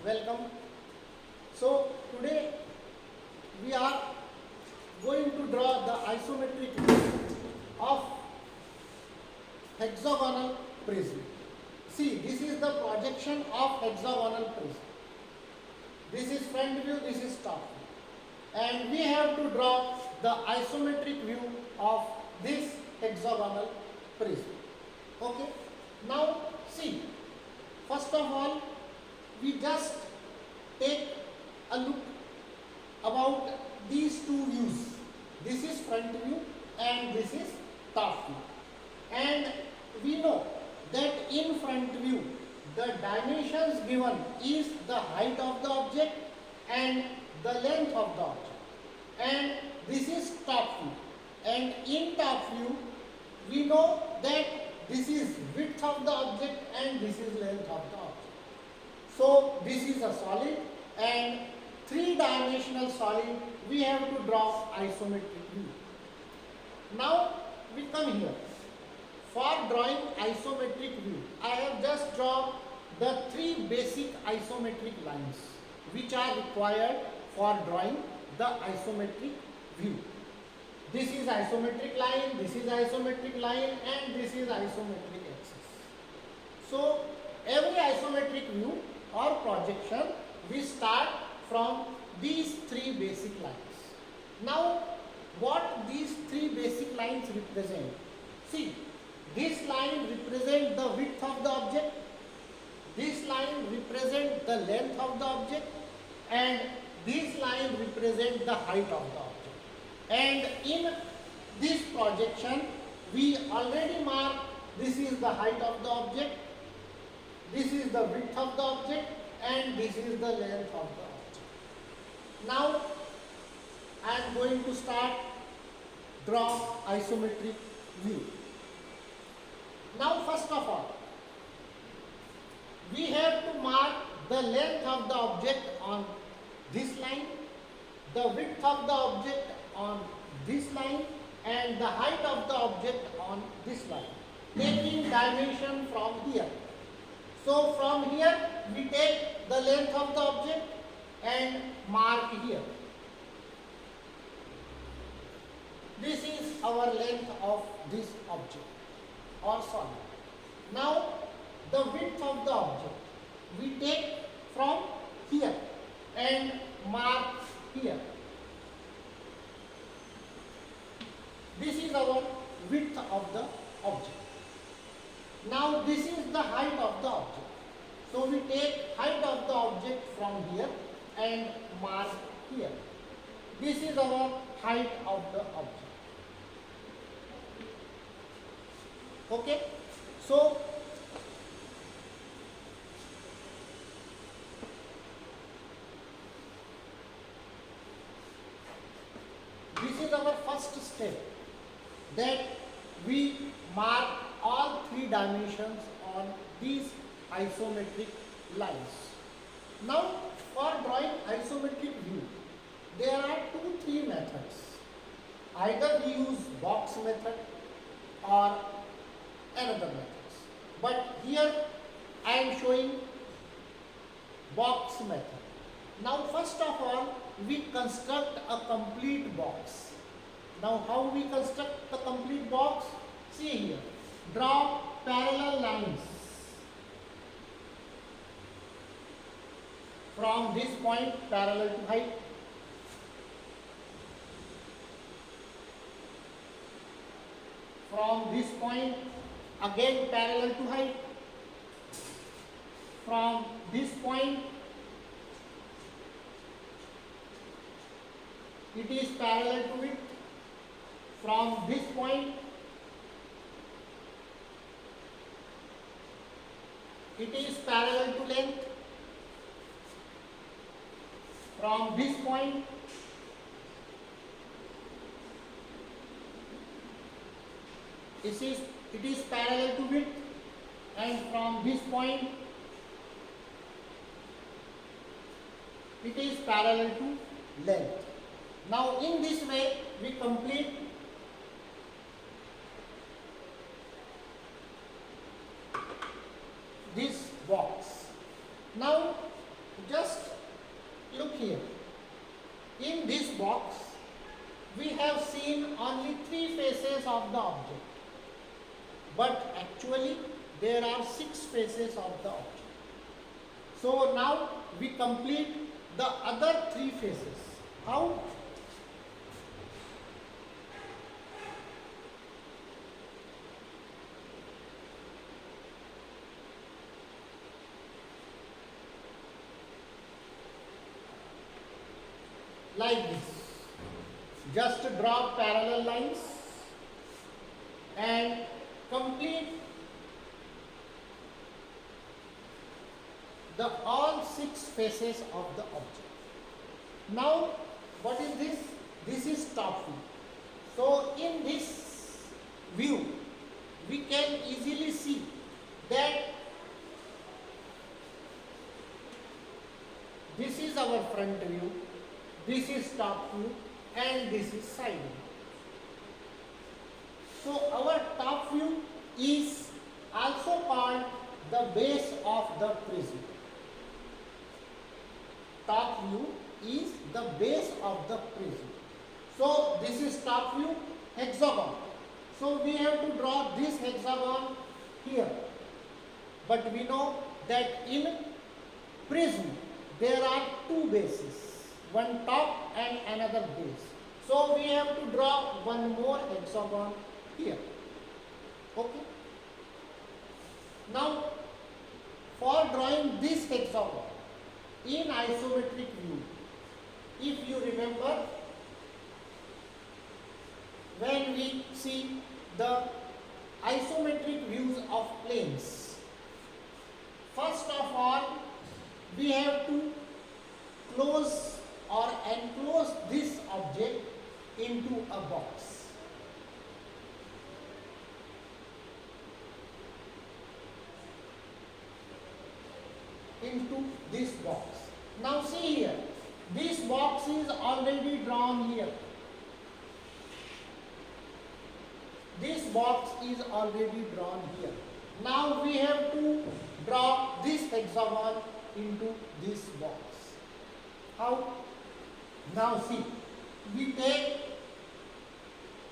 welcome. So today we are going to draw the isometric view of hexagonal prism. See, this is the projection of hexagonal prism. This is front view, this is top view. And we have to draw the isometric view of this hexagonal prism. Okay. Now see, first of all, we just take a look about these two views. This is front view and this is top view. And we know that in front view, the dimensions given is the height of the object and the length of the object. And this is top view. And in top view, we know that this is width of the object and this is length of the object. So this is a solid, and three-dimensional solid we have to draw isometric view. Now we come here. For drawing isometric view, I have just drawn the three basic isometric lines which are required for drawing the isometric view. This is isometric line, this is isometric line, and this is isometric axis. So every isometric view or projection, we start from these three basic lines. Now what these three basic lines represent? See, this line represents the width of the object, this line represents the length of the object, and this line represents the height of the object. And in this projection, we already mark this is the height of the object, this is the width of the object, and this is the length of the object. Now I am going to start draw isometric view. Now first of all, we have to mark the length of the object on this line, the width of the object on this line, and the height of the object on this line, taking dimension from here. So from here we take the length of the object and mark here. This is our length of this object or solid. Now the width of the object we take from here and mark here. This is our width of the object. Now this is the height of the object. So we take height of the object from here and mark here. This is our height of the object. Okay? So this is our first step, that we mark all three dimensions on these isometric lines. Now for drawing isometric view, there are three methods. Either we use box method or another methods. But here I am showing box method. Now first of all, we construct a complete box. Now how we construct the complete box? See here. Draw parallel lines from this point parallel to height, from this point again parallel to height, from this point it is parallel to width, from this point it is parallel to length, from this point it is parallel to width, and from this point it is parallel to length. Now in this way we complete this box. Now just look here. In this box, we have seen only 3 faces of the object. But actually, there are 6 faces of the object. So now we complete the other 3 faces. How? Like this. Just draw parallel lines and complete the all 6 faces of the object. Now, what is this? This is top view. So, in this view, we can easily see that this is our front view, this is top view, and this is side view. So, our top view is also called the base of the prism. Top view is the base of the prism. So, this is top view hexagon. So, we have to draw this hexagon here. But we know that in prism there are 2 bases, one top and another base. So, we have to draw one more hexagon here. Okay. Now, for drawing this hexagon in isometric view, if you remember, when we see the isometric views of planes, first of all, we have to close or enclose this object into a box. Into this box. Now see here, this box is already drawn here. This box is already drawn here. Now we have to draw this hexagon into this box. How? Now see, we take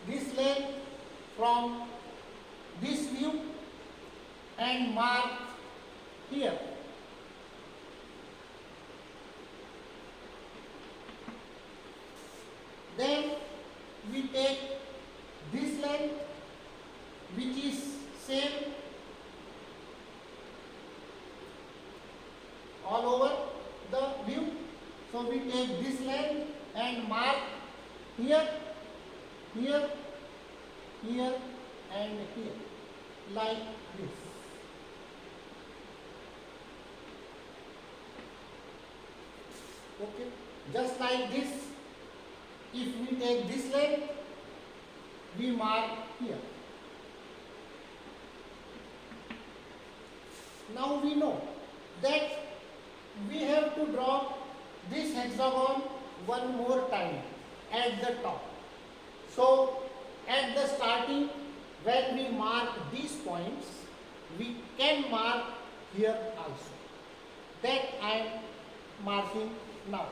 this length from this view and mark here. Then we take this length, which is same all over the view. So we take this length and mark here, here, here and here, like this. Okay, just like this. If we take this length, we mark here. Now we know that we have to draw this hexagon one more time at the top. So at the starting, when we mark these points, we can mark here also. That I am marking now.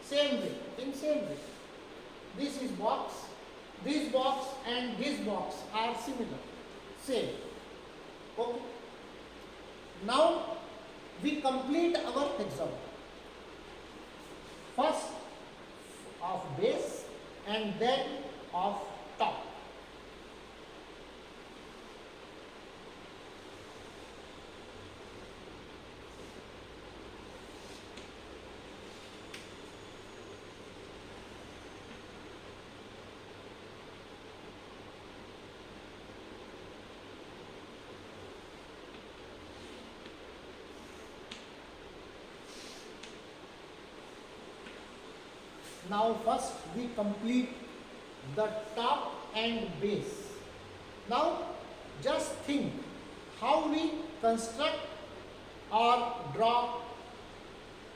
Same way, in same way. This is box, this box and this box are similar, same. Okay. Now we complete our hexagon. First of base and then of top. Now first we complete the top and base. Now just think how we construct or draw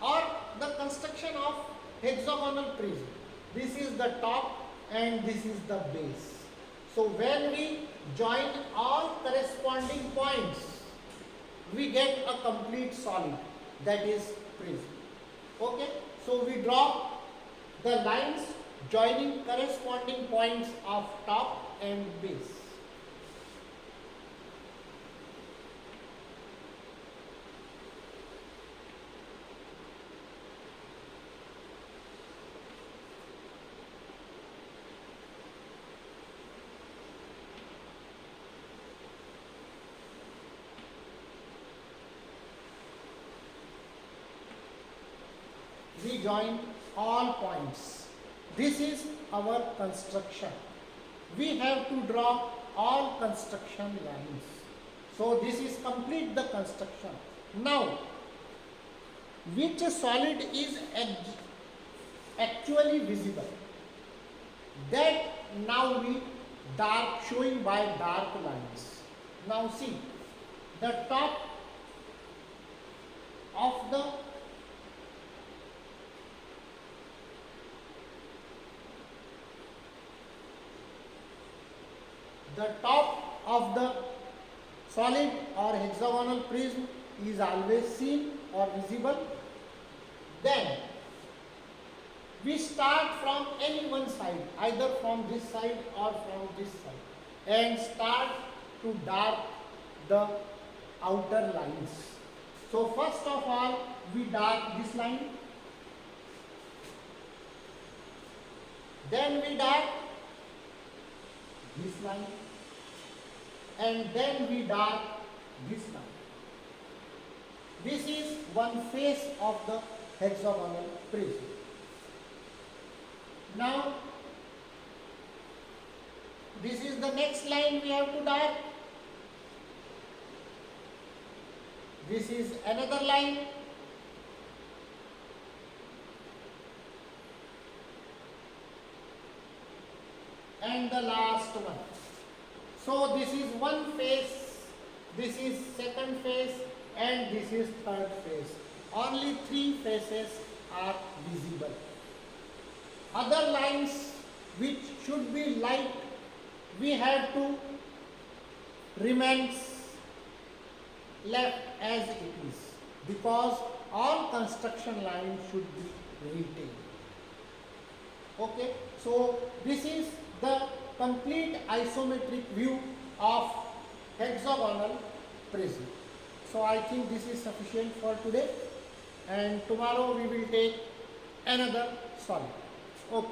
or the construction of hexagonal prism. this is the top and this is the base. So when we join all corresponding points, we get a complete solid, that is prism. Okay, so we draw the lines joining corresponding points of top and base. We join all points. This is our construction. We have to draw all construction lines. So this is complete the construction. Now, which solid is actually visible? That now we dark showing by dark lines. Now see, the top of the top of the solid or hexagonal prism is always seen or visible. Then we start from any one side, either from this side or from this side, and start to dark the outer lines. So first of all, we dark this line, then we dark this line, and then we dark this line. This is one face of the hexagonal prism. Now, this is the next line we have to dark. This is another line. And the last one. So this is one face, this is second face, and this is third face. Only three faces are visible. Other lines which should be light, we have to remain left as it is, because all construction lines should be retained. Okay, so this is the complete isometric view of hexagonal prism. So I think this is sufficient for today, and tomorrow we will take another solid. Okay.